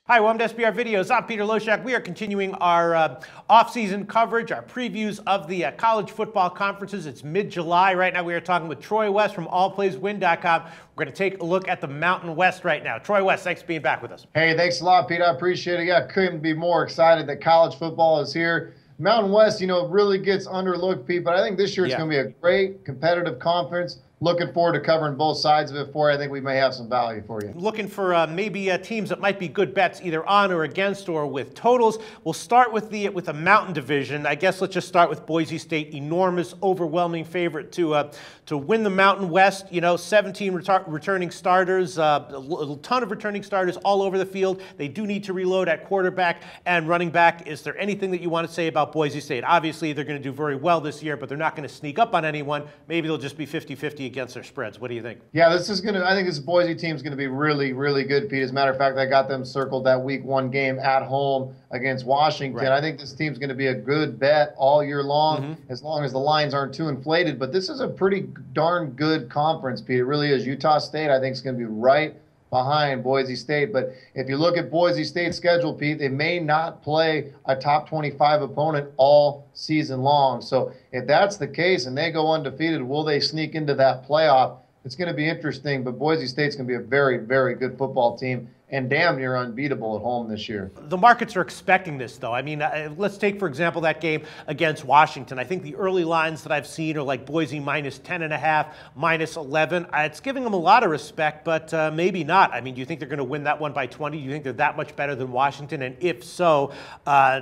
Hi, welcome to SBR Videos. I'm Peter Loshak. We are continuing our off-season coverage, our previews of the college football conferences. It's mid-July. Right now we are talking with Troy West from allplayswin.com. We're going to take a look at the Mountain West right now. Troy West, thanks for being back with us. Hey, thanks a lot, Pete. I appreciate it. Yeah, couldn't be more excited that college football is here. Mountain West, really gets underlooked, Pete, but I think this year it's going to be a great competitive conference. Looking forward to covering both sides of it for you. I think we may have some value for you. Looking for maybe teams that might be good bets either on or against or with totals. We'll start with the Mountain Division. I guess let's just start with Boise State. Enormous, overwhelming favorite to win the Mountain West. 17 returning starters, a ton of returning starters all over the field. They do need to reload at quarterback and running back. Is there anything that you want to say about Boise State? Obviously, they're going to do very well this year, but they're not going to sneak up on anyone. Maybe they'll just be 50-50 against their spreads. What do you think? Yeah, I think this Boise team is going to be really, really good, Pete. As a matter of fact, I got them circled that week 1 game at home against Washington. Right. I think this team's going to be a good bet all year long, as long as the lines aren't too inflated. But this is a pretty darn good conference, Pete. It really is. Utah State, I think, is going to be right behind Boise State. But if you look at Boise State's schedule, Pete, they may not play a top 25 opponent all season long. So if that's the case and they go undefeated, will they sneak into that playoff? It's going to be interesting, but Boise State's going to be a very, very good football team and damn near unbeatable at home this year. The markets are expecting this, though. I mean, let's take, for example, that game against Washington. I think the early lines that I've seen are like Boise minus 10.5, minus 11. It's giving them a lot of respect, but maybe not. I mean, do you think they're going to win that one by 20? Do you think they're that much better than Washington? And if so,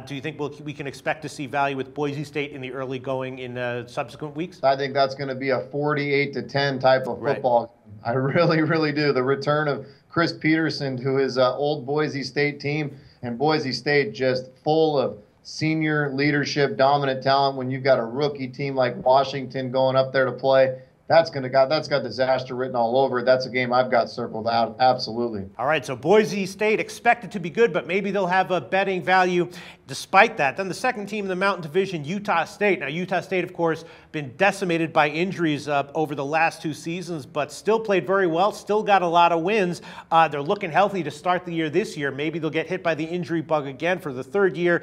do you think we can expect to see value with Boise State in the early going in subsequent weeks? I think that's going to be a 48-10 type of football. Right. I really, really do. The return of Chris Peterson to his old Boise State team, and Boise State just full of senior leadership, dominant talent. When you've got a rookie team like Washington going up there to play, that's got disaster written all over it. That's a game I've got circled out. Absolutely. All right, so Boise State expected to be good, but maybe they'll have a betting value despite that. Then the second team in the Mountain Division, Utah State. Now, Utah State, of course, been decimated by injuries over the last 2 seasons, but still played very well, still got a lot of wins. They're looking healthy to start the year this year. Maybe they'll get hit by the injury bug again for a third year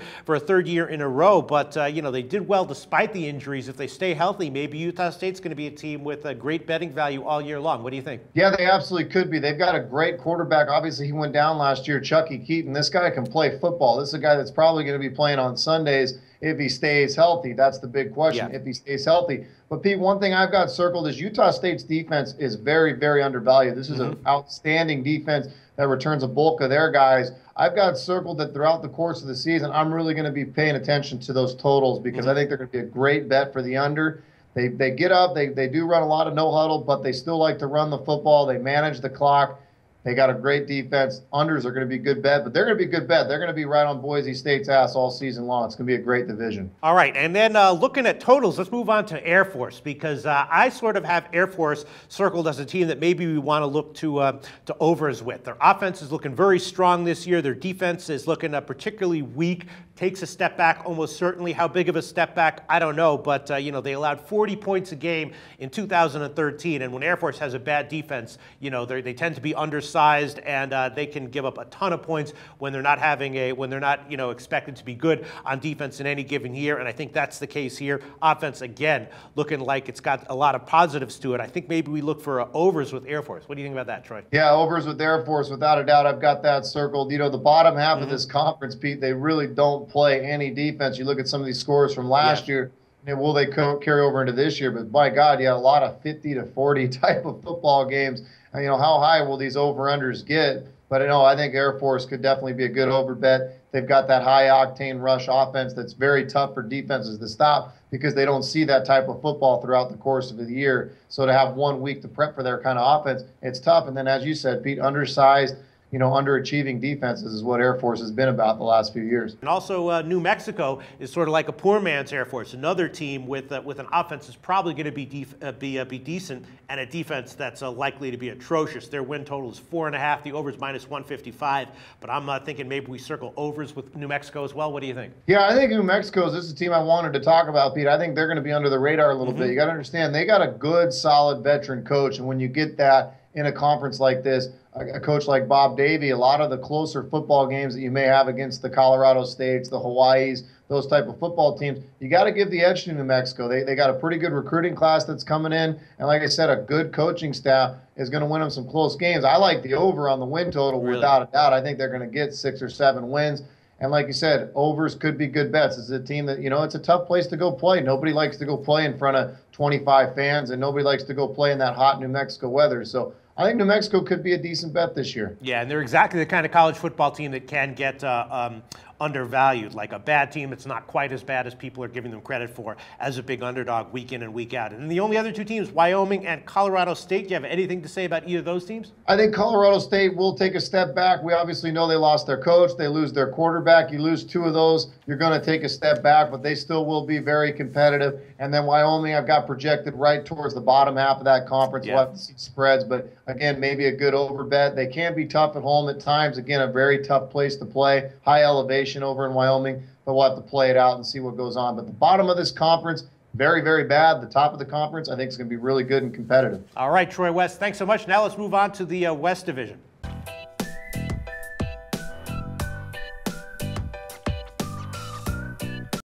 in a row, but they did well despite the injuries. If they stay healthy, maybe Utah State's going to be a team with a great betting value all year long. What do you think? Yeah, they absolutely could be. They've got a great quarterback. Obviously, he went down last year, Chucky Keaton. This guy can play football. This is a guy that's probably going to be playing on Sundays if he stays healthy. That's the big question, if he stays healthy. But, Pete, one thing I've got circled is Utah State's defense is very, very undervalued. This is an outstanding defense that returns a bulk of their guys. I've got circled that throughout the course of the season, I'm really going to be paying attention to those totals because I think they're going to be a great bet for the under. They get up, they do run a lot of no huddle, but they still like to run the football. They manage the clock. They got a great defense. Unders are going to be a good bet, but they're going to be a good bet. They're going to be right on Boise State's ass all season long. It's going to be a great division. All right, and then looking at totals, let's move on to Air Force because I sort of have Air Force circled as a team that maybe we want to look to overs with. Their offense is looking very strong this year. Their defense is looking particularly weak. Takes a step back, almost certainly. How big of a step back, I don't know, but they allowed 40 points a game in 2013, and when Air Force has a bad defense, they tend to be undersized, and they can give up a ton of points when they're not expected to be good on defense in any given year, and I think that's the case here. Offense, again, looking like it's got a lot of positives to it. I think maybe we look for overs with Air Force. What do you think about that, Troy? Yeah, overs with Air Force, without a doubt. I've got that circled. The bottom half of this conference, Pete, they really don't play any defense. You look at some of these scores from last year, and will they carry over into this year? But by God, a lot of 50-40 type of football games. And, how high will these over-unders get? But I think Air Force could definitely be a good over bet. They've got that high-octane rush offense that's very tough for defenses to stop because they don't see that type of football throughout the course of the year. So to have 1 week to prep for their kind of offense, it's tough. And then, as you said, Pete, undersized, underachieving defenses is what Air Force has been about the last few years. And also, New Mexico is sort of like a poor man's Air Force, another team with an offense that's probably going to be decent and a defense that's likely to be atrocious. Their win total is 4.5. The over is minus 155. But I'm thinking maybe we circle overs with New Mexico as well. What do you think? Yeah, I think New Mexico is a team I wanted to talk about, Pete. I think they're going to be under the radar a little bit. You got to understand they got a good, solid veteran coach, and when you get that, in a conference like this. A coach like Bob Davie, a lot of the closer football games that you may have against the Colorado States, the Hawaiis, those type of football teams, you got to give the edge to New Mexico. They got a pretty good recruiting class that's coming in. And like I said, a good coaching staff is going to win them some close games. I like the over on the win total without a doubt. I think they're going to get 6 or 7 wins. And like you said, overs could be good bets. It's a team that, it's a tough place to go play. Nobody likes to go play in front of 25 fans, and nobody likes to go play in that hot New Mexico weather. So I think New Mexico could be a decent bet this year. Yeah, and they're exactly the kind of college football team that can get undervalued, like a bad team that's not quite as bad as people are giving them credit for, as a big underdog week in and week out. And the only other 2 teams, Wyoming and Colorado State. Do you have anything to say about either of those teams? I think Colorado State will take a step back. We obviously know they lost their coach. They lose their quarterback. You lose 2 of those, you're going to take a step back, but they still will be very competitive. And then Wyoming, I've got projected right towards the bottom half of that conference. Yeah. We'll have to see spreads, but again, maybe a good over bet. They can be tough at home at times. Again, a very tough place to play. High elevation over in Wyoming. But we'll have to play it out and see what goes on. But the bottom of this conference, very, very bad. The top of the conference, I think, is going to be really good and competitive. All right, Troy West, thanks so much. Now let's move on to the West Division.